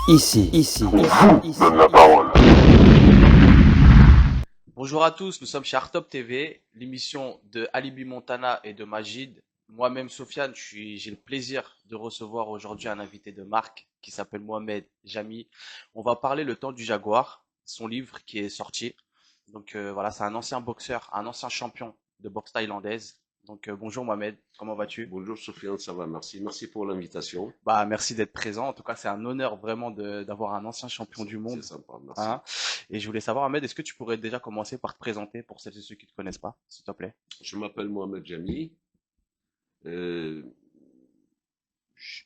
Donne la parole. Bonjour à tous, nous sommes chez Artop TV, l'émission de Alibi Montana et de Majid. Moi-même, Sofiane, j'ai le plaisir de recevoir aujourd'hui un invité de marque qui s'appelle Mohamed Jami. On va parler le temps du Jaguar, son livre qui est sorti. Donc voilà, c'est un ancien boxeur, un ancien champion de boxe thaïlandaise. Donc bonjour Mohamed, comment vas-tu? Bonjour Sofiane, ça va, merci. Merci pour l'invitation. Bah merci d'être présent. En tout cas, c'est un honneur vraiment d'avoir un ancien champion du C'est monde. sympa, merci. Hein. Et je voulais savoir, Ahmed, est-ce que tu pourrais déjà commencer par te présenter pour celles et ceux qui ne te connaissent pas, s'il te plaît? Je m'appelle Mohamed Jami. Euh,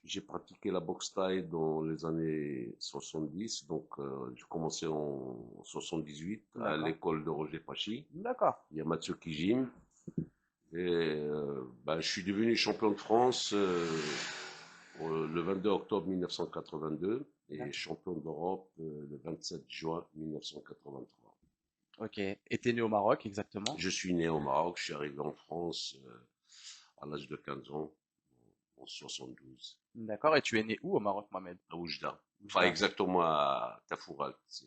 j'ai pratiqué la boxe thaï dans les années 70. Donc, j'ai commencé en 78 à D'accord. l'école de Roger Pachi. D'accord. Il y a Matsuki Jim. Je suis devenu champion de France le 22 octobre 1982 et D'accord. champion d'Europe le 27 juin 1983. Ok. Et t'es né au Maroc, exactement? Je suis né au Maroc, je suis arrivé en France à l'âge de 15 ans, en 72, D'accord. Et tu es né où au Maroc, Mohamed? à Oujda. Enfin, Oujda. exactement à Tafourat, c'est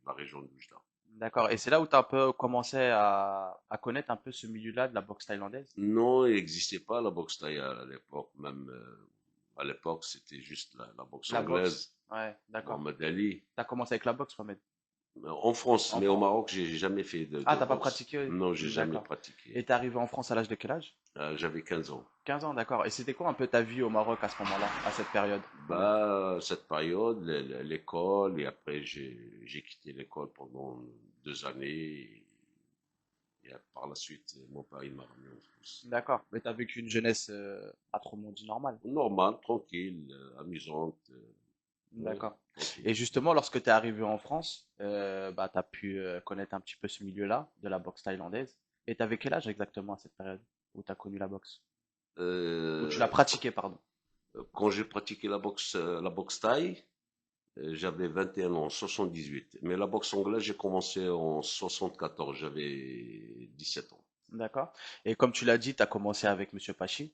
la région d'Oujda. D'accord. Et c'est là où tu as un peu commencé à connaître un peu ce milieu-là de la boxe thaïlandaise? Non, il n'existait pas la boxe thaï à l'époque, même à l'époque, c'était juste la boxe La boxe? anglaise, Ouais, d'accord. Mohamed Ali. Tu as commencé avec la boxe, Mohamed? En France, En mais au France. Maroc, j'ai jamais fait Ah, de t'as pas boxe. pratiqué? Non, j'ai jamais D'accord. Et pratiqué. t'es arrivé en France à l'âge de quel âge? J'avais 15 ans. 15 ans, d'accord. Et c'était quoi un peu ta vie au Maroc à ce moment-là, à cette période, Mohamed? Cette période, l'école, et après j'ai quitté l'école pendant 2 années, et par la suite, mon père il m'a ramené en France. D'accord. Mais t'as vécu une jeunesse à Tromondi normale. Normal, tranquille, amusante, ouais, D'accord. tranquille. Et justement, lorsque tu es arrivé en France, bah, tu as pu connaître un petit peu ce milieu-là de la boxe thaïlandaise. Et tu avais quel âge exactement à cette période où tu as connu la boxe? Où tu l'as Euh, pratiquée, pardon. Quand j'ai pratiqué la boxe thaï, j'avais 21 ans, 78. Mais la boxe anglaise, j'ai commencé en 74, j'avais 17 ans. D'accord. Et comme tu l'as dit, tu as commencé avec Monsieur Pachi.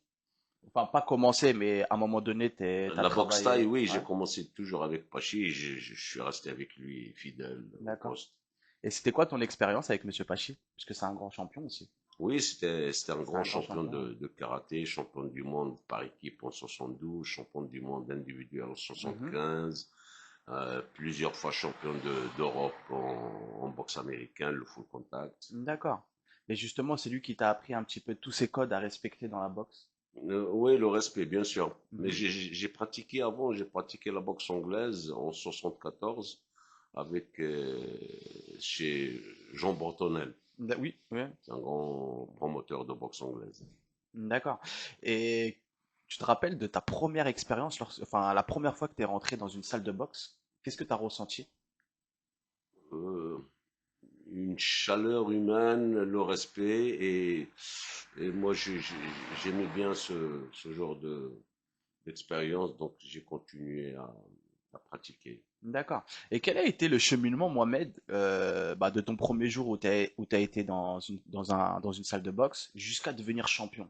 Enfin, pas commencé, mais à un moment donné, tu as La boxe thaï, travaillé. oui, j'ai Ouais. commencé toujours avec Pachi, et je suis resté avec lui fidèle au D'accord. poste. Et c'était quoi ton expérience avec Monsieur Pachi? Parce que c'est un grand champion aussi. Oui, c'était un C'est grand un grand champion champion. de karaté, champion du monde par équipe en 72, champion du monde individuel en Mhm. 75, plusieurs fois champion d'Europe en boxe américaine, le full contact. D'accord. Et justement, c'est lui qui t'a appris un petit peu tous ces codes à respecter dans la boxe. Oui, le respect, bien sûr. Mais Mhm. j'ai pratiqué avant, j'ai pratiqué la boxe anglaise en 74 avec chez Jean Bortonnel. Oui, oui. C'est un grand promoteur de boxe anglaise. D'accord. Et tu te rappelles de ta première expérience, enfin la première fois que tu es rentré dans une salle de boxe, qu'est-ce que tu as ressenti? Euh, une chaleur humaine, le respect et moi j'aimais bien ce genre d'expérience, donc j'ai continué à pratiquer. D'accord. Et quel a été le cheminement, Mohamed, bah, de ton premier jour où tu été dans une salle de boxe jusqu'à devenir champion?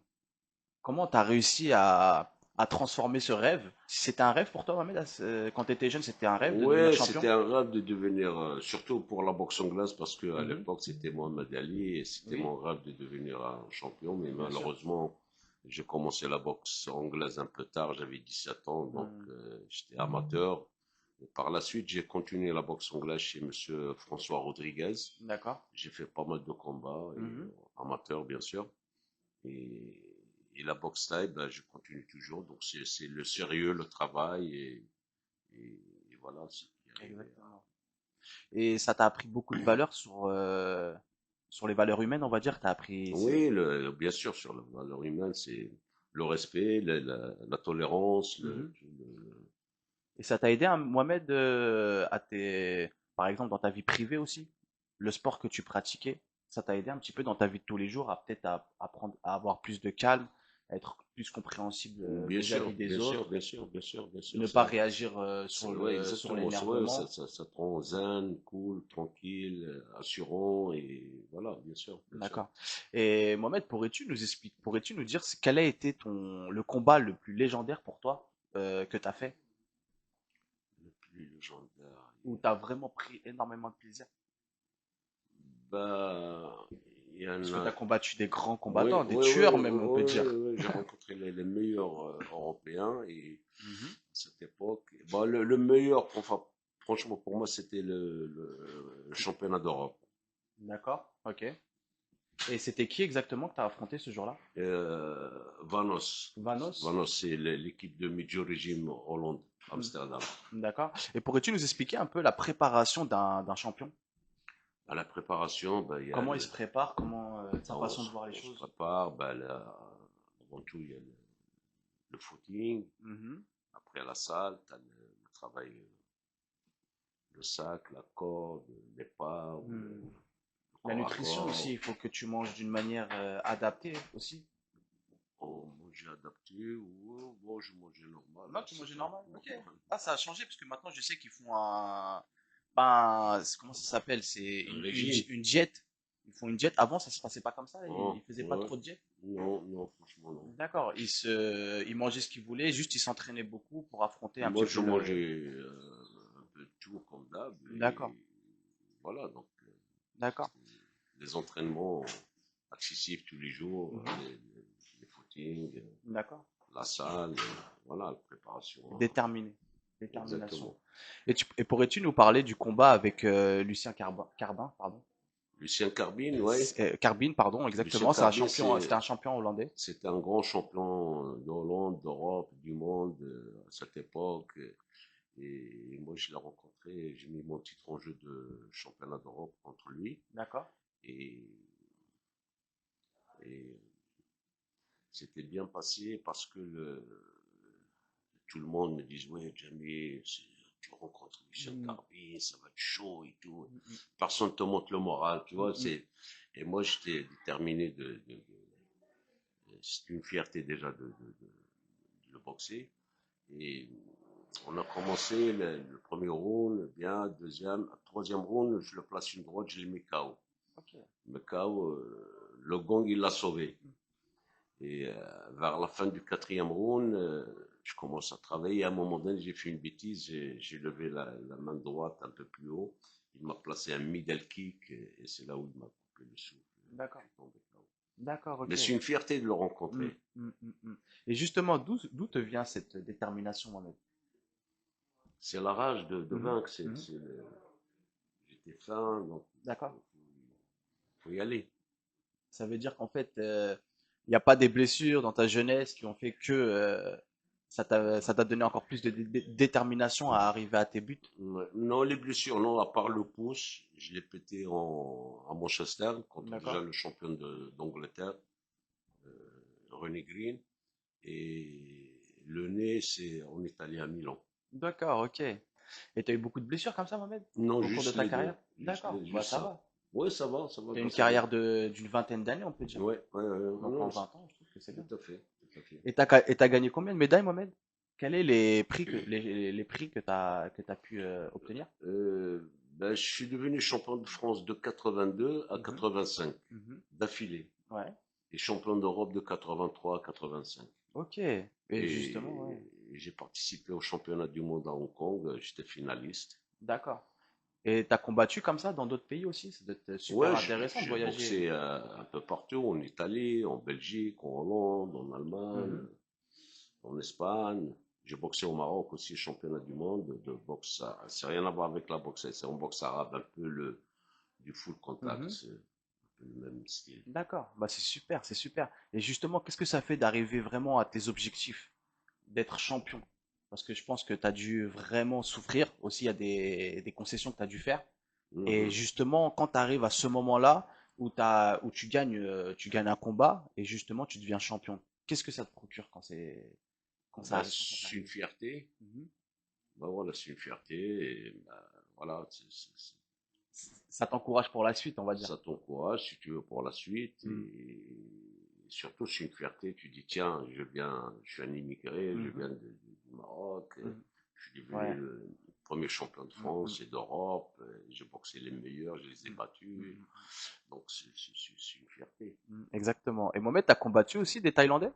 Comment tu as réussi à transformer ce rêve? Si c'était un rêve pour toi, Mohamed, quand tu étais jeune, c'était un rêve de devenir Ouais, champion? c'était un rêve de devenir, surtout pour la boxe anglaise, parce que à Mhm. l'époque c'était Mohamed Ali et c'était Oui, mon rêve de devenir un champion, mais bien sûr. malheureusement j'ai commencé la boxe anglaise un peu tard, j'avais 17 ans, donc Hmm. j'étais amateur. Et par la suite, j'ai continué la boxe anglaise chez Monsieur François Rodriguez. D'accord. J'ai fait pas mal de combats, et, Mhm. amateurs bien sûr. Et, et la boxe thaï, ben, je continue toujours. Donc c'est le sérieux, le travail et, et voilà ce qui est arrivé. Exactement. Et ça t'a appris beaucoup de valeurs sur les valeurs humaines, on va dire. T'as appris. Oui, bien sûr, sur la valeur humaine, c'est le respect, la tolérance, Mhm. Et ça t'a aidé, hein, Mohamed, par exemple, dans ta vie privée aussi, le sport que tu pratiquais, ça t'a aidé un petit peu dans ta vie de tous les jours à peut-être apprendre à avoir plus de calme, à être plus compréhensible bien vis-à-vis sûr, des bien sûr, autres, bien sûr, bien sûr, bien sûr, ne pas ça, réagir ouais, sur exactement, ouais, l'énervement. ça te rend zen, cool, tranquille, assurant, et voilà, bien sûr, bien sûr. D'accord. Et Mohamed, pourrais-tu nous dire quel a été le combat le plus légendaire pour toi que tu as fait? plus légendaire. Où tu as vraiment pris énormément de plaisir? Bah, il y en Parce que tu as a. combattu des grands Oui, combattants, des oui, oui, tueurs oui, même, on peut oui, dire. oui, oui, j'ai rencontré les meilleurs Européens et Mhm. à cette époque, bah, le meilleur, enfin, franchement, pour moi, c'était le championnat d'Europe. D'accord, ok. Et c'était qui exactement que tu as affronté ce jour-là? Euh, Vanos. Vanos? Vanos, c'est l'équipe de Midjo Régime Hollande, Hmm. Amsterdam. D'accord. Et pourrais-tu nous expliquer un peu la préparation d'un champion? À la préparation, bah, il y a Comment il se prépare? Comment sa bah, façon de voir les on se choses? prépare. Bah, avant tout, il y a le footing. Mhm. Après, à la salle, tu as le travail, le sac, la corde, l'épave, Hmm. le La corps à nutrition aussi, corps. il faut que tu manges d'une manière adaptée aussi. Oh, manger adapté ou bon, je mangeais normal, Non, hein, tu c'est mangeais pas normal. Ok. normal. Ah, ça a changé parce que maintenant je sais qu'ils font un. Ben, comment ça s'appelle? C'est Un régime. une diète. Ils font une diète. Avant, ça se passait pas comme ça. Ils Oh, faisaient pas ouais. trop de diète. Non, non, franchement, non. D'accord. Ils mangeaient ce qu'ils voulaient. Juste, ils s'entraînaient beaucoup pour affronter un petit Moi, peu je le. mangeais un peu de tout comme d'hab. D'accord. Et voilà, donc D'accord. les entraînements accessibles tous les jours, Mhm. les footings, D'accord. la salle, voilà, la préparation. Déterminé. Détermination. Exactement. Et pourrais-tu nous parler du combat avec Lucien Carbin, pardon? Lucien Carbine, ouais. Carbine, pardon, Lucien exactement. C'est un Carbine, champion, c'était un champion hollandais. c'est un grand champion de Hollande, d'Europe, du monde à cette époque. Et moi, je l'ai rencontré, j'ai mis mon titre en jeu de championnat d'Europe contre lui. D'accord. Et, et c'était bien passé parce que tout le monde me disait, ouais, jamais, tu rencontres Michel Mm, Carby, ça va être chaud et tout. mm, mm, Personne te montre le moral, tu mm, vois. mm. Et moi, j'étais déterminé c'est une fierté déjà de le boxer. Et on a commencé le premier round, bien, deuxième, troisième round, je le place une droite, je l'ai mis KO. Ok. Le KO, le gong, il l'a sauvé. Et vers la fin du quatrième round, je commence à travailler. À un moment donné, j'ai fait une bêtise. J'ai levé la main droite un peu plus haut. Il m'a placé un middle kick et c'est là où il m'a coupé le souffle. Je D'accord. suis tombé KO. D'accord, Mais ok. c'est une fierté de le Mm, rencontrer. mm, mm, mm. Et justement, d'où te vient cette détermination, Mohamed? C'est la rage de Mhm, vaincre. mhm. J'étais faim, donc D'accord. faut y aller. Ça veut dire qu'en fait, il n'y a pas des blessures dans ta jeunesse qui ont fait que ça t'a donné encore plus de détermination à arriver à tes buts. Ouais. Non, les blessures, non, à part le pouce, je l'ai pété à Manchester contre déjà D'accord. le champion d'Angleterre, René Green. Et le nez, c'est en Italie à Milan. D'accord, ok. Et tu as eu beaucoup de blessures comme ça, Mohamed, Non, au cours de juste ta les deux. carrière? D'accord, bah Juste ça ça. va. Ouais, ça va Tu as une grâce à Dieu. carrière d'une vingtaine d'années, on peut dire. Ouais, ouais, ouais, Donc non, en 20 ans, je trouve que c'est bien. tout à fait, tout à fait. Et t'as gagné combien de médailles, Mohamed? Quels sont les prix que t'as pu obtenir? Ben, je suis devenu champion de France de 82 à Mhm, 85 mhm. d'affilée Ouais, et champion d'Europe de 83 à 85. ok. Et justement, ouais. Et j'ai participé au championnat du monde à Hong Kong, j'étais finaliste. D'accord. Et t'as combattu comme ça dans d'autres pays aussi? Ça doit être super Ouais, intéressant de j'ai voyager. boxé un peu partout, en Italie, en Belgique, en Hollande, en Allemagne, Mhm, en Espagne. J'ai boxé au Maroc aussi, championnat du monde de boxe. C'est rien à voir avec la boxe, c'est en boxe arabe, un peu du full contact, mhm. c'est un peu le même style. D'accord. Bah c'est super, c'est super. Et justement, qu'est-ce que ça fait d'arriver vraiment à tes objectifs, d'être champion? Parce que je pense que tu as dû vraiment souffrir. Aussi, il y a des concessions que tu as dû faire. Et Mhm. justement, quand tu arrives à ce moment-là où tu gagnes un combat et justement tu deviens champion, qu'est-ce que ça te procure Bah, quand ça c'est une t'arrive? fierté. Mhm. Bah voilà, c'est une fierté. Et bah, voilà, Ça t'encourage pour la suite, on va dire. ça t'encourage si tu veux pour la suite. Mhm. Et surtout, c'est une fierté. Tu dis, tiens, je suis un immigré, je Mhm. viens du Maroc. Mhm. Je suis devenu Ouais. le premier champion de Mhm. France et d'Europe. J'ai boxé les meilleurs, je les ai Mhm. battus. Mhm. Donc, c'est une fierté. Mhm. Exactement. Et Mohamed, tu as combattu aussi des Thaïlandais?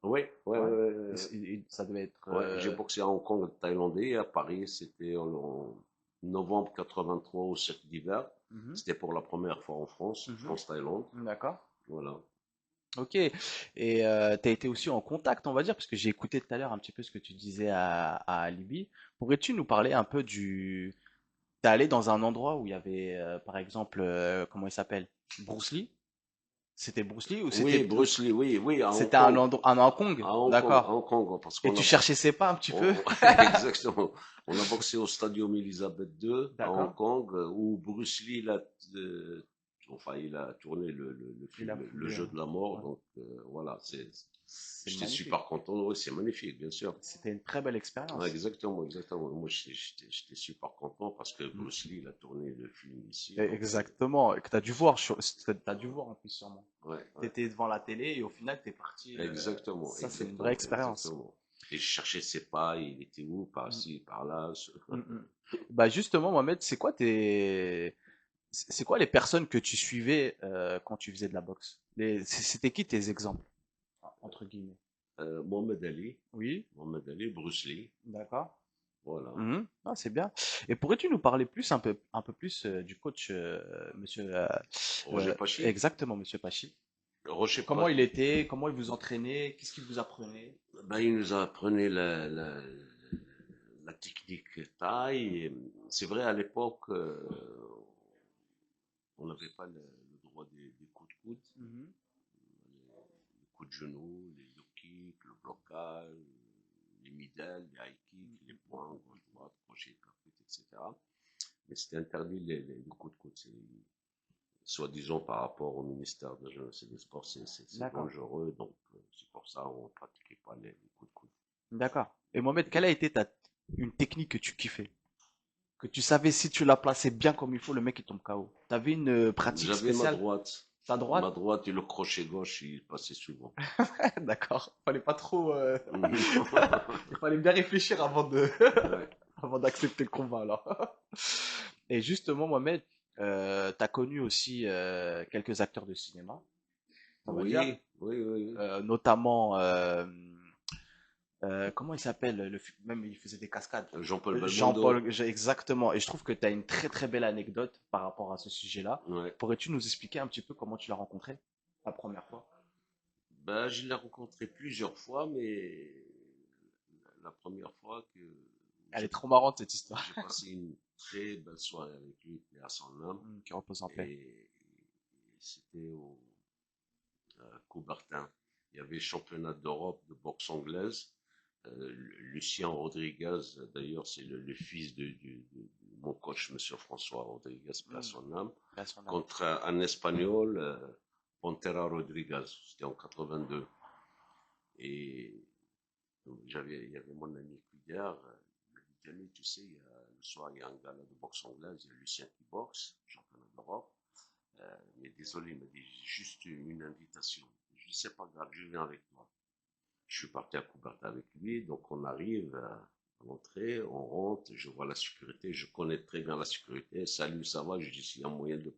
Oui, ouais, Ouais. ouais, ouais, ouais. Ça devait être. Ouais, j'ai boxé à Hong Kong, thaïlandais, et à Paris, c'était en novembre 83 au Cirque d'hiver. Mhm, C'était pour la première fois en France, mhm. France-Thaïlande. D'accord. Voilà. Ok. Et tu as été aussi en contact, on va dire, parce que j'ai écouté tout à l'heure un petit peu ce que tu disais à Alibi. Pourrais-tu nous parler un peu du. T'es allé dans un endroit où il y avait, par exemple, comment il s'appelle? Bruce Lee? C'était Bruce Lee ou Oui, Bruce Lee, oui, oui, à Hong c'était un Kong. endroit, un Hong Kong? À D'accord. Hong Kong, parce Et qu'on tu a cherchais ses pas un petit peu? exactement. On a boxé au Stadium Elisabeth II à Hong D'accord. Kong, où Bruce Lee, enfin, il a tourné le Il a film, le foulé. jeu de la mort. Ouais. Donc, voilà, C'est j'étais magnifique. super content. Oui, c'est magnifique, bien sûr. C'était une très belle Ouais, expérience. exactement, exactement. Moi, j'étais super content parce que Mm. Bruce Lee, il a tourné le film ici. Donc, Exactement. Et que tu as dû voir, t'as dû voir en plus sûrement. ouais, Tu ouais. étais devant la télé et au final, tu es parti. Exactement, Ça, c'est une vraie exactement, expérience. exactement. Et je cherchais ses pas, il était où, Mm, par-ci, par-là. mm, mm. Bah justement, Mohamed, c'est quoi les personnes que tu suivais quand tu faisais de la boxe? C'était qui tes exemples, entre guillemets? Mohamed Ali, Oui, Mohamed Ali, Bruce Lee, d'accord. voilà. Mhm. Ah, c'est bien. Et pourrais-tu nous parler un peu plus du coach, monsieur, Roger Pachi, exactement, monsieur Pachi? Roger Comment il Pachi, était? Comment il vous entraînait? Qu'est-ce qu'il vous apprenait? ben, il nous a appris la technique taille. C'est vrai, à l'époque, on n'avait pas le droit des coups de coude, Mhm. les coups de genoux, les low kicks, le blocage, les middle, les high kicks, les points, gauche-droite, crochet, percute, etc. Mais c'était interdit les coups de coude. Soi-disant par rapport au ministère de la Jeunesse et des Sports, c'est D'accord, dangereux. Donc, c'est pour ça qu'on ne pratiquait pas les coups de coude. d'accord. Et Mohamed, quelle a été une technique que tu kiffais? Que tu savais si tu la plaçais bien comme il faut, le mec il tombe KO. T'avais une pratique J'avais ma spéciale? droite. Ta Ma droite? droite et le crochet gauche, il passait souvent. D'accord. Fallait pas trop. Il fallait bien réfléchir avant de, Ouais. avant d'accepter le combat alors. Et justement, Mohamed, t'as connu aussi quelques acteurs de cinéma, on va dire, Oui, oui, oui, oui. notamment comment il s'appelle même il faisait des cascades. Jean-Paul Belmondo. Jean-Paul, exactement. Et je trouve que tu as une très très belle anecdote par rapport à ce sujet-là. Ouais. Pourrais-tu nous expliquer un petit peu comment tu l'as rencontré la première fois? Ben, je l'ai rencontré plusieurs fois, mais la première fois que Elle est j'ai trop marrante cette histoire. j'ai passé une très belle soirée avec lui, et à son âme, Qui repose en paix. et c'était au Coubertin. Il y avait championnat d'Europe de boxe anglaise. Lucien Rodriguez, d'ailleurs, c'est le fils de mon coach, Monsieur François Rodriguez, paix à Hmm, son âme, paix à son âme. contre un Espagnol, Pantera Rodriguez. C'était en 82. Et donc, il y avait mon ami Kuder, il m'a dit, Jamie, tu sais, le soir, il y a un gala de boxe anglaise, il y a Lucien qui boxe, championnat d'Europe. Mais désolé, il m'a dit, j'ai juste une invitation. Je dis, c'est pas grave, je viens avec toi. Je suis parti à Coubertin avec lui, donc on arrive à l'entrée, on rentre, je vois la sécurité, je connais très bien la sécurité. Salut, ça va? Je dis, s'il y a moyen de.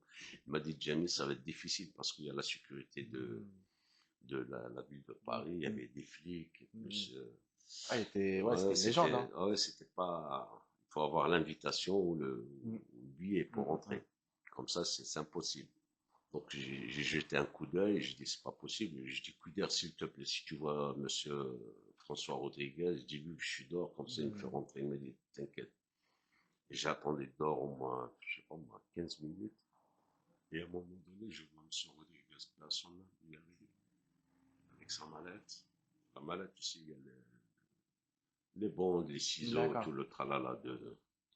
Il m'a dit, Jamie, ça va être difficile parce qu'il y a la sécurité Hmm, de la ville de hmm, Paris, il y hmm, avait des flics, et hmm. plus. Ah, ouais, Ouais, c'était une légende, hein. c'était pas. Il faut avoir l'invitation ou Hmm, le billet hmm, pour hmm, hmm. rentrer. Comme ça, c'est impossible. Donc j'ai jeté un coup d'œil, j'ai dit c'est pas possible. Je dis coup d'œil s'il te plaît, si tu vois Monsieur François Rodriguez, dis-lui que je suis dehors, comme ça il me fait Hmm. rentrer. Il m'a dit t'inquiète. Et j'ai attendu dehors au moins, je sais pas moi, 15 minutes. Et à un moment donné, je vois Monsieur Rodriguez là, son âme, il arrive avec sa mallette. La mallette, tu sais, il y a les bandes, les ciseaux, D'accord. tout le tralala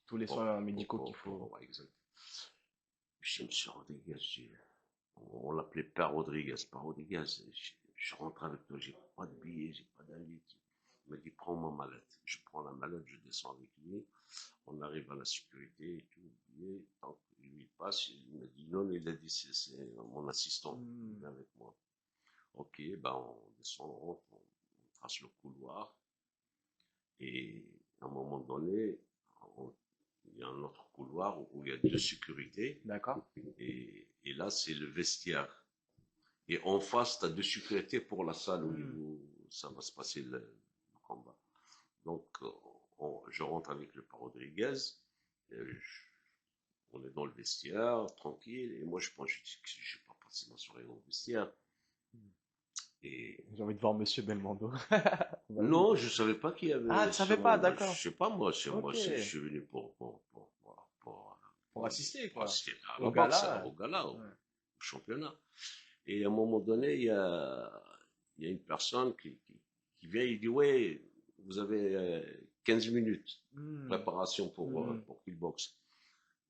Tous les soins médicaux qu'il faut. ouais, exact. Je me suis Rodriguez, on l'appelait Père Rodriguez. Père Rodriguez, je rentre avec toi, j'ai pas de billet, j'ai pas d'invite. Il m'a dit, prends ma mallette. Je prends la mallette, je descends avec lui. On arrive à la sécurité et tout. Et tant que lui passe, il m'a dit, non, il a dit, c'est mon assistant. Il Hmm. vient avec moi. Ok, ben on descend, on rentre, on trace le couloir. Et à un moment donné, on- il y a un autre couloir où il y a deux sécurités. D'accord. Et là, c'est le vestiaire. Et en face, tu as deux sécurités pour la salle au Hmm. niveau. ça va se passer le combat. Donc, je rentre avec le père Rodriguez. On est dans le vestiaire, tranquille. Et moi, je pense, je dis que je vais pas passer ma soirée dans le vestiaire. Et J'ai envie de voir Monsieur Belmondo. Bah oui. non, je savais pas qu'il y Ah, avait tu savais pas, sûrement. Moi, d'accord. je sais pas, moi, Ok. je suis venu Pour assister, pour quoi. assister à Au la boxe, gala. au gala, au Ouais. championnat. Et à un moment donné, il y a une personne qui vient, il dit, ouais, vous avez 15 minutes de Hmm, préparation hmm, pour qu'il boxe.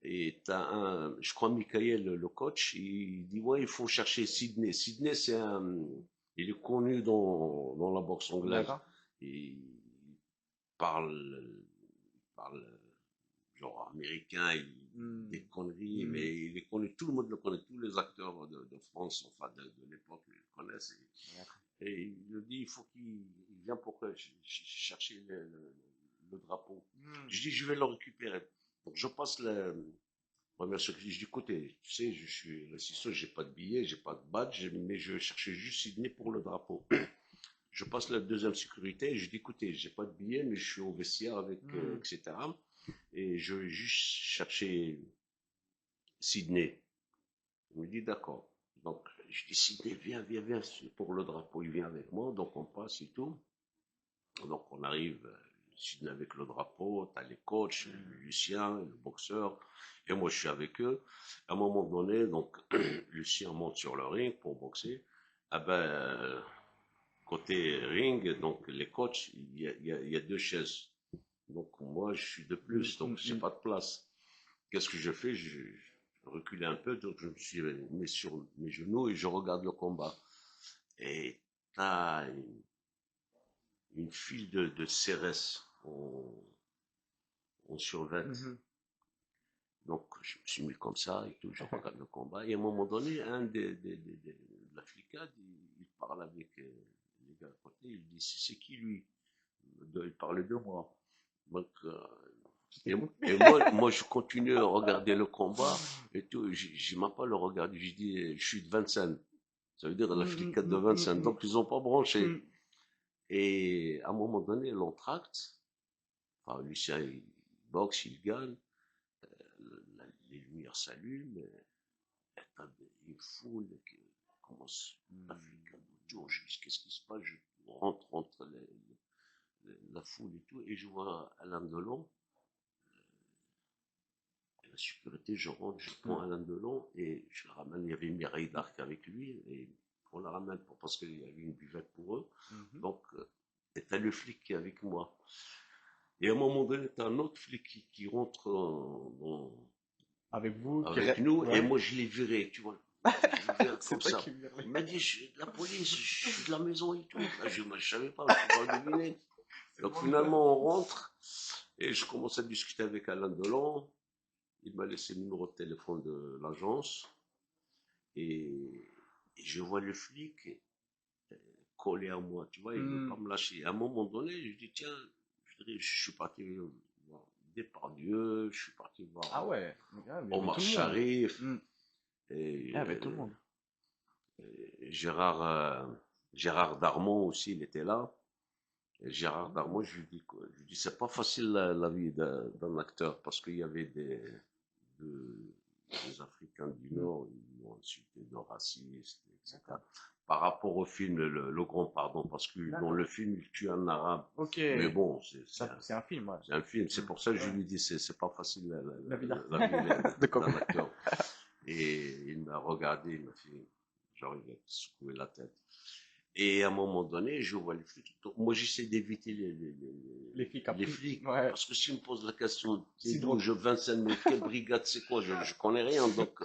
Et t'as je crois Michael, le coach, il dit, ouais, il faut chercher Sydney. Sydney, il est connu dans la boxe anglaise. d'accord. Il parle, il parle genre américain, Hmm, des conneries, hmm, mais il est connu, tout le monde le connaît, tous les acteurs de France, enfin de l'époque, le connaissent. d'accord. Et il me dit, il faut il vient pour que chercher le drapeau. Hmm, Je dis, je vais le récupérer. Donc je passe première sécurité. Je dis, écoutez, tu sais, je suis l'assistant, j'ai pas de billet, j'ai pas de badge, mais je cherchais juste Sydney pour le drapeau. Je passe la deuxième sécurité et je dis, écoutez, j'ai pas de billet, mais je suis au vestiaire avec, hmm, etc. Et je vais juste chercher Sydney. Il me dit, d'accord. Donc, je dis, Sydney, viens, pour le drapeau. Il vient avec moi, donc on passe et tout. Donc, on arrive, Sydney avec le drapeau, t'as les coachs, hmm. Lucien, le boxeur, et moi, je suis avec eux. À un moment donné, donc, Lucien monte sur le ring pour boxer. Ah ben, côté ring, donc, les coachs, il y a deux chaises. Donc, moi, je suis de Hmm, plus, donc, hmm, j'ai hmm. pas de place. Qu'est-ce que je fais? Je reculais un peu, donc je me suis mis sur mes genoux et je regarde le combat. Et t'as une file de CRS en survêt. Mhm. Donc je me suis mis comme ça et tout, je regarde le combat. Et à un moment donné, un de la flicade, il parle avec les gars à côté, il dit c'est qui lui? Il parlait de moi. Donc, Tu et, t'écoutes? et moi, je continue à regarder le combat et tout. Je m'ai pas le regardé. Je dis, je suis de Vincennes. Ça veut dire la Hmm, flicade de hmm, hmm, Vincennes. hmm, Donc, ils ont pas branché. hmm. Et à un moment donné, l'entracte, enfin, Lucien, il boxe, il gagne, les lumières s'allument, et t'as une foule qui commence, la Hmm. flicade autour. Je dis, qu'est-ce qui se passe? Je rentre entre la foule et tout, et je vois Alain Delon. La sécurité, je rentre, je Hmm. prends Alain Delon et je le ramène. Il y avait Mireille d'Arc avec lui et on la ramène parce qu'il y avait une buvette pour eux. Mhm. Donc, et t'as le flic qui est avec moi. Et à un moment donné, t'as un autre flic qui rentre Avec vous, avec nous et ouais. moi je l'ai viré, tu vois. Je le vire C'est comme toi ça. qui me Il m'a dit, je suis de la police, je suis de la maison et tout. Là, je savais pas, je pouvais pas deviner. C'est Donc bon, ça. finalement, on rentre et je commence à discuter avec Alain Delon. Il m'a laissé le numéro de téléphone de l'agence et je vois le flic collé à moi, tu vois, il veut pas Hmm. me lâcher. À un moment donné, je dis, tiens, je suis parti voir Depardieu, je suis parti Ah voir ouais, il y avait Omar tout le monde. Sharif Hmm. Il y et, avait tout le monde. Gérard Darmon aussi, il était là. Et Gérard Darmon, je lui dis, quoi, je lui dis, c'est pas facile la vie d'un acteur parce qu'il y avait de- des Africains du Hmm. Nord, ils m'ont insulté de racistes, D'accord. etc. Par rapport au film Le Grand Pardon, parce que dans D'accord. le film, il tue un arabe. Ok. Mais bon, C'est un film, ouais. c'est un film. C'est Hmm. pour ça que je Ouais. lui dis, c'est pas facile La vie d'un la vie de com. d'un acteur. Et il m'a regardé, il m'a fait, genre, il a secoué la tête. Et à un moment donné, je vois les flics. Moi, j'essaie d'éviter Les flics les après. flics. Ouais. Parce que s'ils me posent la question, t'es C'est d'où? drôle. Je 25 000, quelle brigade, c'est quoi? Je connais rien. Donc,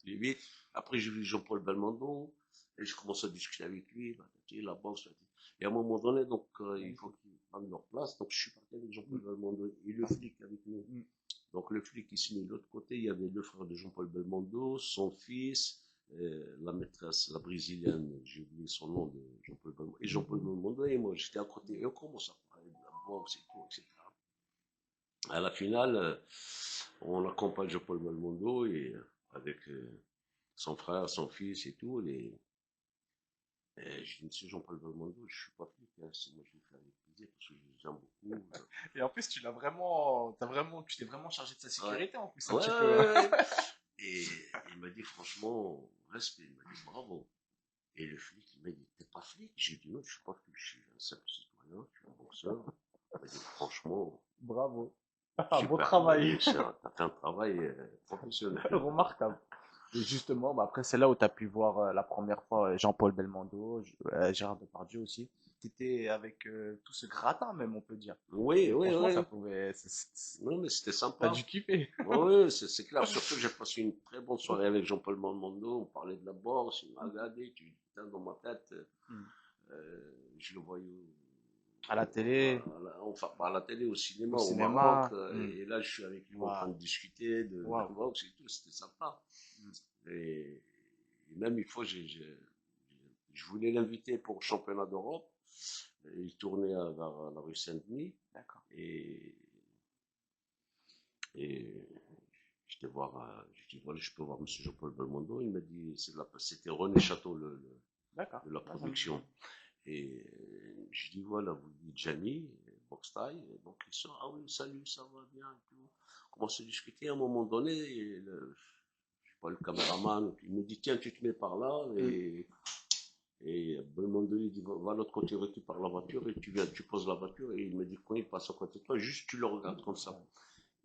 vite. Après, j'ai vu Jean-Paul Belmondo. Et je commence à discuter avec lui. La boxe. Et à un moment donné, donc, il faut Magnifique. qu'ils prennent leur place. Donc, je suis parti avec Jean-Paul Hmm. Belmondo et le flic avec nous. Hmm. Donc le flic il se met de l'autre côté, il y avait le frère de Jean-Paul Belmondo, son fils, la maîtresse, la brésilienne, j'ai oublié son nom de Jean-Paul Belmondo, et Jean-Paul Belmondo et moi, j'étais à côté, et on commence à parler de la boxe et tout, etc. À la finale, on accompagne Jean-Paul Belmondo et avec son frère, son fils et tout, Et je dis, monsieur Jean-Paul Belmondo, je suis pas flic, hein, moi je le fais avec plaisir parce que j'aime beaucoup. Et en plus, tu t'es vraiment chargé de sa Ouais. sécurité en plus un Ouais, petit ouais, peu. ouais, ouais. Et il m'a dit, franchement, respect, il m'a dit, bravo. Et le flic, il m'a dit, t'es pas flic? J'ai dit, non, je suis pas flic, je suis un simple citoyen, je suis un boxeur. Il m'a dit, franchement, Bravo. Beau super. Il m'a travail. dit, t'as fait un travail professionnel. Remarquable. Et justement, bah après, c'est là où tu as pu voir la première fois Jean-Paul Belmondo, Gérard Depardieu aussi. Tu étais avec tout ce gratin, même, on peut dire. Oui, Et oui, franchement, ça oui. pouvait. Non, mais c'était T'as sympa. dû kiffer. Oui, oui, c'est clair. Surtout que j'ai passé une très bonne soirée avec Jean-Paul Belmondo. On parlait de la bourse, il m'a regardé, tu dis, putain, dans ma tête, Hmm. je le voyais À la télé, enfin, pas à la télé, au au cinéma, au Maroc. cinéma. Hmm. Et là, je suis avec lui en train Waouh. de discuter de la Waouh. boxe et tout. C'était sympa. Hmm. Et, et même une fois, je voulais l'inviter pour le championnat d'Europe. Il tournait vers la rue Saint-Denis. D'accord. Et, et j'étais voir, je dis, voilà, je peux voir Monsieur Jean-Paul Belmondo. Il m'a dit, c'était René Château, D'accord. de la Là, ça me dit. production. Et je dis, voilà, vous dites Gianni, boxe taille. Donc il sort, ah oui, salut, ça va bien et tout. On commence à discuter à un moment donné. Je sais pas, le caméraman, il me dit, tiens, tu te mets par là. Hmm. Et Belmondo, il dit, va de l'autre côté, récupère la voiture et tu viens, tu poses la voiture. Et il me dit, quand il passe à côté de toi, juste tu le regardes comme ça.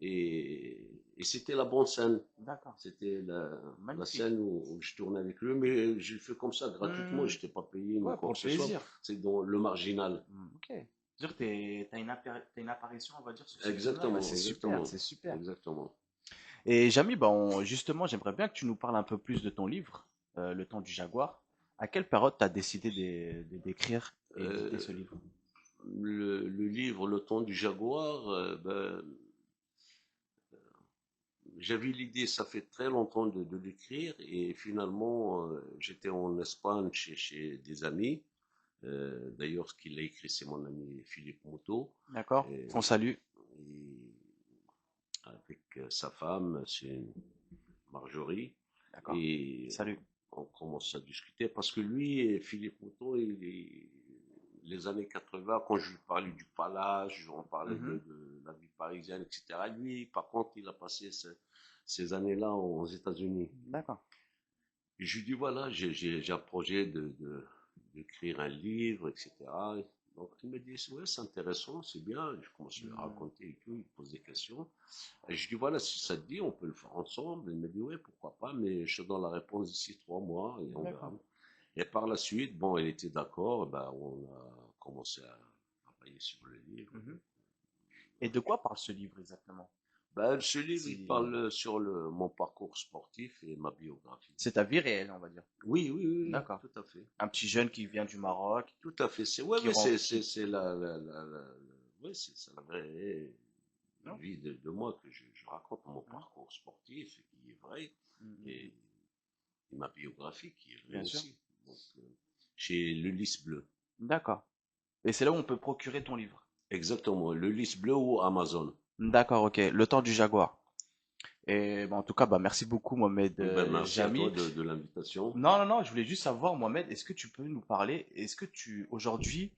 Et c'était la bonne scène. D'accord. C'était la Magnifique. scène où je tournais avec lui, mais je le fais comme ça gratuitement, Hmm. je n'étais pas payé ni Ouais, quoi pour que le ce soit. plaisir. C'est dans le marginal. Ok. C'est-à-dire que t'as une apparition, on va dire, sur ce film-là. Bah, Exactement, c'est super, exactement, c'est super. exactement. Et Jamy, bah, justement, j'aimerais bien que tu nous parles un peu plus de ton livre, Le Temps du Jaguar. À quelle période tu as décidé d'écrire et éditer Euh, ce livre? le livre Le Temps du Jaguar, ben, j'avais l'idée, ça fait très longtemps de l'écrire, et finalement, j'étais en Espagne chez des amis. D'ailleurs, ce qu'il a écrit, c'est mon ami Philippe Moutot. D'accord? Et, Qu'on salue. et avec sa femme, c'est Marjorie. D'accord? Et Salut. on commence à discuter parce que lui, Philippe Moutot, les années 80, quand je lui parlais du palage, on parlait Mhm. de la vie parisienne, etc. Lui, par contre, il a passé ces années-là aux États-Unis. D'accord. Et je lui dis, voilà, j'ai un projet d'écrire un livre, etc. Donc, il me dit, ouais, c'est intéressant, c'est bien. Je commence à lui Hmm. raconter et tout, il pose des questions. Et je dis, voilà, si ça te dit, on peut le faire ensemble. Il me dit, ouais, pourquoi pas, mais je te donne la réponse d'ici 3 mois et on verra. D'accord. Et par la suite, bon, il était d'accord, ben, on a commencé à travailler sur le livre. Mhm. Et de quoi parle ce livre exactement? Ben, ce livre, il C'est parle sur mon parcours sportif et ma biographie. c'est ta vie réelle, on va dire. Oui, oui, oui, oui, D'accord. tout à fait. Un petit jeune qui vient du Maroc, Tout à fait. Ouais, qui mais rentre, qui... c'est ouais, c'est la vraie Non? vie de moi que je raconte mon Hein. parcours sportif qui est vrai Mhm. et, et ma biographie qui est vraie Bien sûr. aussi. Donc, chez Le Lys Bleu. D'accord. Et c'est là où on peut procurer ton livre. Exactement. Le Lys Bleu ou Amazon. D'accord, ok. Le Temps du Jaguar. Et bah, en tout cas, bah, merci beaucoup, Mohamed Ben, merci à toi Jamy. de l'invitation. Non, non, non, je voulais juste savoir, Mohamed, est-ce que tu peux nous parler, est-ce que aujourd'hui,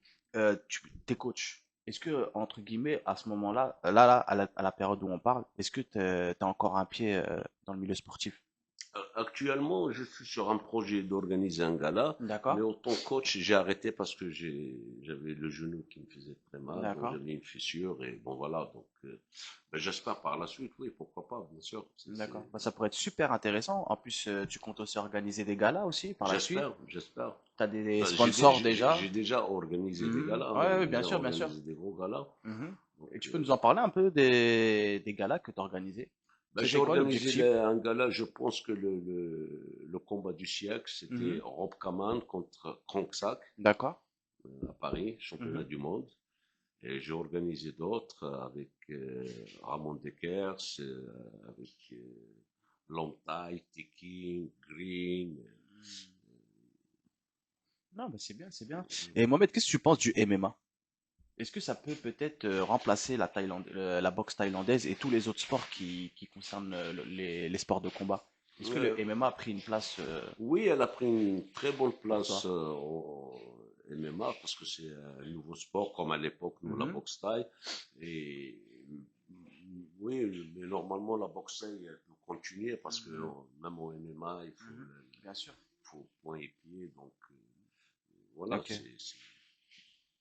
tu t'es coach? Est-ce que, entre guillemets, à ce moment-là, à la période où on parle, est-ce que t'as encore un pied, dans le milieu sportif? Actuellement, je suis sur un projet d'organiser un gala, mais D'accord? en tant que coach, j'ai arrêté parce que j'avais le genou qui me faisait très mal, donc D'accord? j'avais une fissure et bon voilà. Donc, ben, j'espère par la suite, oui, pourquoi pas, bien sûr. D'accord. Bah, ça pourrait être super intéressant. En plus, tu comptes aussi organiser des galas aussi par la suite. J'espère, j'espère. T'as des Enfin, sponsors j'ai déjà? déjà organisé des Mhm. galas, hein, Ouais, j'ai ouais, bien déjà sûr, bien sûr. organisé des gros galas. Mhm. Donc, Et tu peux nous en parler un peu des galas que tu as organisés? ben, j'ai C'était quoi organisé l'objectif? un gala, je pense que le combat du siècle, c'était Mhm. Rob Kaman contre Kongsak D'accord. à Paris, championnat Mhm. du monde. Et j'ai organisé d'autres avec Ramon Dekers, avec Lomtaï, Tiki, Green. Non, mais c'est bien, c'est bien. Et Mohamed, qu'est-ce que tu penses du MMA? Est-ce que ça peut peut-être remplacer la boxe thaïlandaise et tous les autres sports qui concernent les sports de combat? Est-ce que le MMA a pris une place Oui, elle a pris une très bonne pour place toi? au MMA parce que c'est un nouveau sport comme à l'époque, nous, la Mhm, boxe thaï. Et oui, mais normalement, la boxe thaï, elle peut continuer parce que mhm, même au MMA, mhm. Bien sûr. il faut point et pied. Donc, voilà, Ok.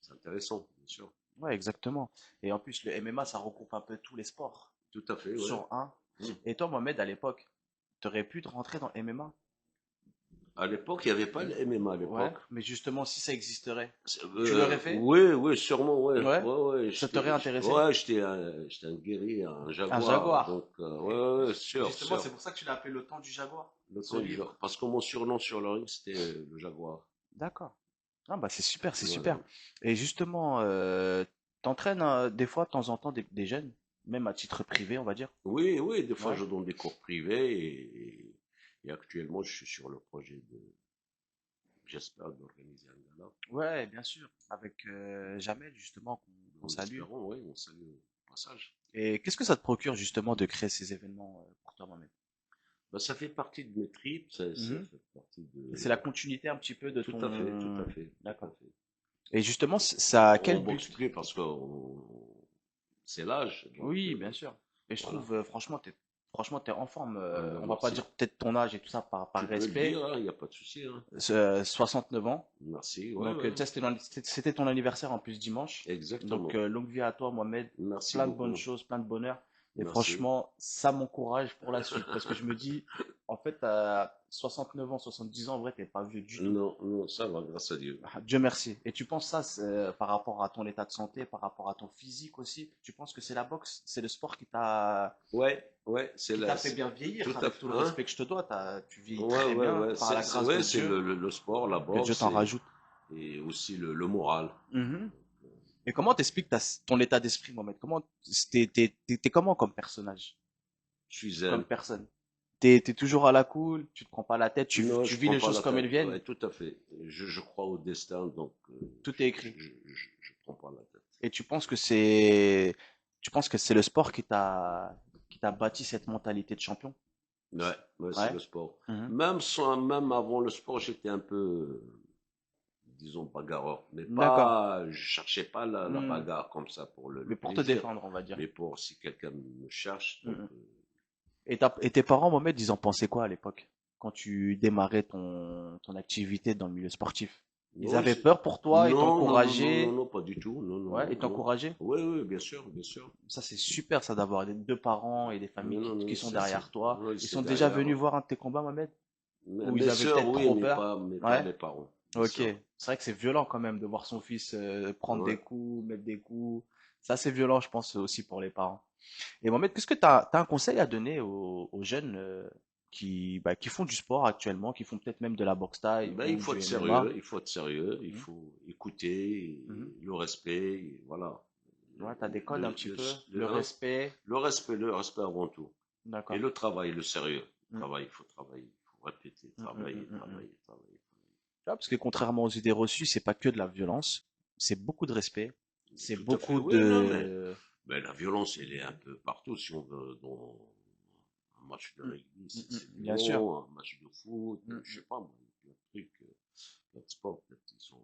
c'est intéressant, bien sûr. Ouais, exactement. Et en plus, le MMA, ça regroupe un peu tous les sports Tout à fait, ouais. sur un. Mm. Et toi, Mohamed, à l'époque, t'aurais pu te rentrer dans MMA? À l'époque, il n'y avait pas le MMA à Ouais, l'époque. mais justement, si ça existerait, tu l'aurais fait? Oui, oui, sûrement, ouais, Ouais, ouais, ouais, ça t'aurait intéressé? ouais, j'étais un guerrier, un Un jaguar, jaguar. donc, ouais, ouais, Et sûr, justement, sûr. c'est pour ça que tu l'as appelé le temps du jaguar, Le ce temps du jaguar. livre. Parce que mon surnom sur le ring, c'était le jaguar. D'accord. Ah bah c'est super, c'est Voilà. super. Et justement, t'entraînes des fois, de temps en temps, des jeunes, même à titre privé, on va dire. Oui, oui, des fois, Ouais. je donne des cours privés et actuellement, je suis sur le projet j'espère, d'organiser un gala. Ouais, bien sûr. Avec Jamel, justement, qu'on En salue. espérant, oui, on salue au passage. Et qu'est-ce que ça te procure, justement, de créer ces événements pour toi, Mohamed? Ben, ça fait partie de mes tripes, ça Mhm. fait partie C'est la continuité un petit peu de Tout à fait, tout à ton... fait, tout à D'accord. fait. Et justement, ça a On quel boxe but? plus parce que c'est l'âge, donc Oui, bien sûr. Et je voilà. trouve, franchement, t'es en forme. Ah ben On va pas merci. dire peut-être ton âge et tout ça par Tu peux le respect. dire, il n'y a pas de souci. Hein. 69 ans. Merci, ouais, Donc, ouais. tu sais, c'était ton anniversaire en plus dimanche. Donc, Exactement. longue vie à toi, Mohamed. Merci Plein de bonnes beaucoup. choses, plein de bonheur. Et Merci. franchement, ça m'encourage pour la suite. Parce que je me dis, en fait, à 69 ans, 70 ans, en vrai, t'es pas vieux du tout. Non, non, ça va, grâce à Dieu. Ah, Dieu merci. Et tu penses ça, par rapport à ton état de santé, par rapport à ton physique aussi, tu penses que c'est la boxe, c'est le sport Ouais, ouais, c'est qui là, t'a fait bien vieillir, tout à avec fait. tout le Hein? respect que je te dois, tu vieillis Ouais, très ouais, bien ouais. par la grâce de Ouais, c'est Dieu, le sport, la que Dieu boxe t'en rajoute. et aussi le moral. Mhm. Et comment t'expliques ton état d'esprit, Mohamed? T'es comment comme personnage, Je suis comme zen. personne? T'es toujours à la cool, tu te prends pas la tête, Non, tu je vis prends les pas choses la comme elles tête. viennent, Ouais, tout à fait. Je crois au destin, donc tout est écrit. je prends pas la tête. Et tu penses que c'est le sport qui t'a bâti cette mentalité de champion? Ouais, ouais, c'est Ouais. le sport. Mhm. Même avant le sport, j'étais un peu, disons, bagarreur. Mais D'accord. pas, je cherchais pas la Hmm. bagarre comme ça pour le Mais pour te plaisir, défendre, on va dire. mais pour si quelqu'un me cherche. Donc, Mhm. Et tes parents, Mohamed, ils en pensaient quoi à l'époque? Quand tu démarrais ton activité dans le milieu sportif? Ils non, avaient peur pour toi, ils non, non, non, non, non, t'encourageaient? non, pas du tout. Non, non, Ouais, non, ils non. t'encourageaient? Oui, oui, bien sûr, bien sûr. Ça, c'est super, ça, d'avoir deux parents et des familles Non, non, qui non, sont derrière toi. ouais, Ils c'est sont déjà derrière. venus voir un de tes combats, Mohamed? Ou ils Mes avaient sœurs, peut-être oui, trop peur? mais pas Ouais. mes parents, mes Ok. sœurs. C'est vrai que c'est violent quand même de voir son fils prendre des Ouais. coups, mettre des coups. Ça, c'est violent, je pense, aussi pour les parents. Et Mohamed, qu'est-ce que t'as un conseil à donner aux jeunes qui font du sport actuellement, qui font peut-être même de la boxe thaï Ben, il ou faut du être MMA? sérieux, il faut être sérieux, il Mhm, faut écouter, mhm. le respect, et voilà. Ouais, t'as des codes un petit peu. Le Hein, respect. le respect avant tout. Et D'accord. le travail, le sérieux. Mm, Il faut travailler, il faut répéter, mm, mm, mm, travailler, mm, mm. travailler, travailler. Tu vois, parce que contrairement aux idées reçues, c'est pas que de la violence, c'est beaucoup de respect, c'est Tout à fait. beaucoup Oui, non, de... mais la violence, elle est un peu partout. Si on veut, dans un match de Mm, rugby, mm, mm, c'est bien sûr. violent, un match de foot, Mm, je mm. sais pas, moi, il y a plein de trucs, plein de sports, peut-être qu'ils sont.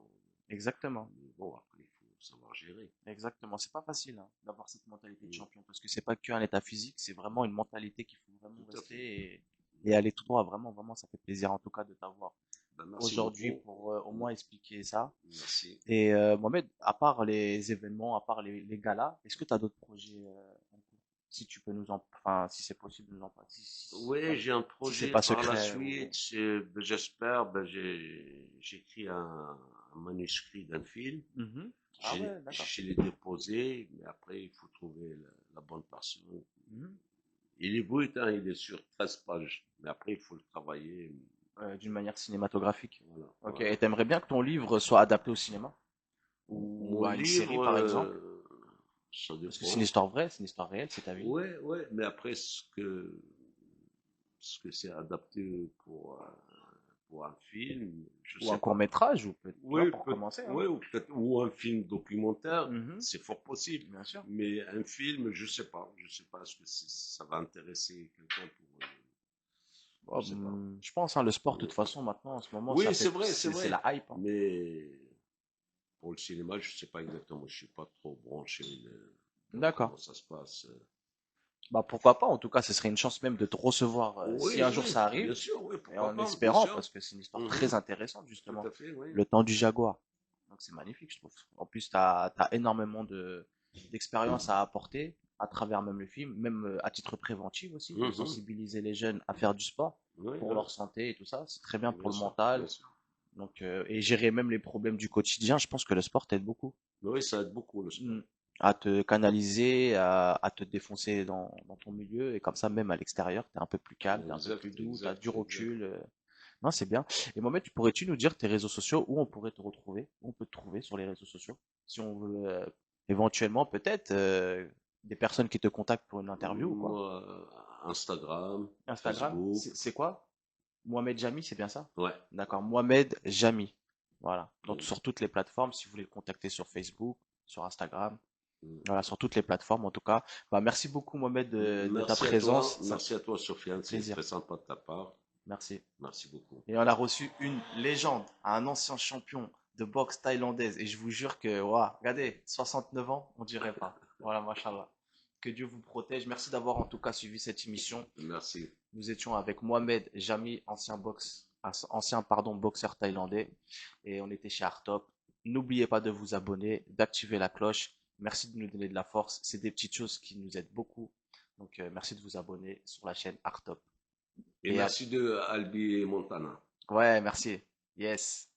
Exactement. Mais bon, après, il faut savoir gérer. Exactement. C'est pas facile hein, d'avoir cette mentalité de Mm. champion parce que c'est pas qu'un état physique, c'est vraiment une mentalité qu'il faut vraiment Tout à fait. rester et aller tout droit. Vraiment, vraiment, ça fait plaisir en tout cas de t'avoir Ben, merci aujourd'hui beaucoup. pour au Mm. moins expliquer ça. Merci. Et Mohamed, à part les événements, à part les galas, est-ce que tu as d'autres projets en cours? Si tu peux enfin, si c'est possible, de nous en parler. Oui, Ouais. j'ai un Si c'est projet pas par la secret ou... suite. J'espère, ben, j'ai écrit un manuscrit d'un film. Mhm. Ah ouais, d'accord. Je l'ai déposé, mais après, il faut trouver la bonne personne. Mhm. Il est brut, hein, il est sur 13 pages. Mais après, il faut le travailler. D'une manière cinématographique. Voilà, Ok. voilà. Et t'aimerais bien que ton livre soit adapté au cinéma? Mon Ou à une série, livre, par exemple? ça Parce que c'est une dépend. histoire vraie, c'est une histoire réelle, c'est ta vie. Ouais, ouais, mais après, ce que c'est adapté pour un film, je Ou un sais court pas. métrage, ou peut-être, tu vois, Oui, pour commencer, hein. ouais, ou peut-être, ou un film documentaire, Mhm. c'est fort possible. Bien sûr. Mais un film, je sais pas. Je sais pas, est-ce que ça va intéresser quelqu'un Je sais pas. Je pense, hein, le sport, de toute façon, maintenant, en ce moment, Oui, c'est vrai, c'est c'est vrai. la hype, hein. Mais pour le cinéma, je sais pas exactement. Je suis pas trop branché dans D'accord. comment ça se passe. Bah, pourquoi pas? En tout cas, ce serait une chance même de te recevoir, si Oui, un jour oui, ça arrive, bien sûr, oui, et pourquoi en pas, bien espérant, sûr. parce que c'est une histoire très Mhm, intéressante, tout justement. à fait, oui. Le temps du Jaguar. Donc, c'est magnifique, je trouve. En plus, t'as énormément d'expérience à apporter à travers même le film, même à titre préventif aussi, de Mhm, sensibiliser les jeunes à faire du sport oui, pour oui, leur santé et tout ça. C'est très bien pour bien le sûr, mental. bien sûr. Donc, et gérer même les problèmes du quotidien, je pense que le sport t'aide beaucoup. Oui, ça aide beaucoup le Mm. sport. À te canaliser, à te défoncer dans ton milieu, et comme ça, même à l'extérieur, t'es un peu plus calme, t'es un peu plus Exact, doux, t'as du exact, exact. recul. Non, c'est bien. Et Mohamed, pourrais-tu nous dire tes réseaux sociaux, où on pourrait te retrouver, où on peut te trouver sur les réseaux sociaux, si on veut éventuellement peut-être des personnes qui te contactent pour une interview ou quoi? Moi, Instagram, Instagram, Facebook, c'est quoi? Mohamed Jamy, c'est bien ça? ouais. D'accord, Mohamed Jamy. Voilà. Donc Mm, sur toutes les plateformes, si vous voulez le contacter sur Facebook, sur Instagram, mm. voilà, sur toutes les plateformes en tout cas. Bah, merci beaucoup Mohamed de ta présence. Ça me Merci à toi, fait Sofiane, c'est plaisir. très sympa de ta part. Merci. Merci beaucoup. Et on a reçu une légende, un ancien champion de boxe thaïlandaise. Et je vous jure que, waouh, regardez, 69 ans, on dirait pas. Voilà, machallah. Que Dieu vous protège. Merci d'avoir en tout cas suivi cette émission. Merci. Nous étions avec Mohamed Jamy, ancien pardon, boxeur thaïlandais. Et on était chez Artop. N'oubliez pas de vous abonner, d'activer la cloche. Merci de nous donner de la force. C'est des petites choses qui nous aident beaucoup. Donc, merci de vous abonner sur la chaîne Artop. Et Et merci de Albi et Montana. ouais, merci. Yes.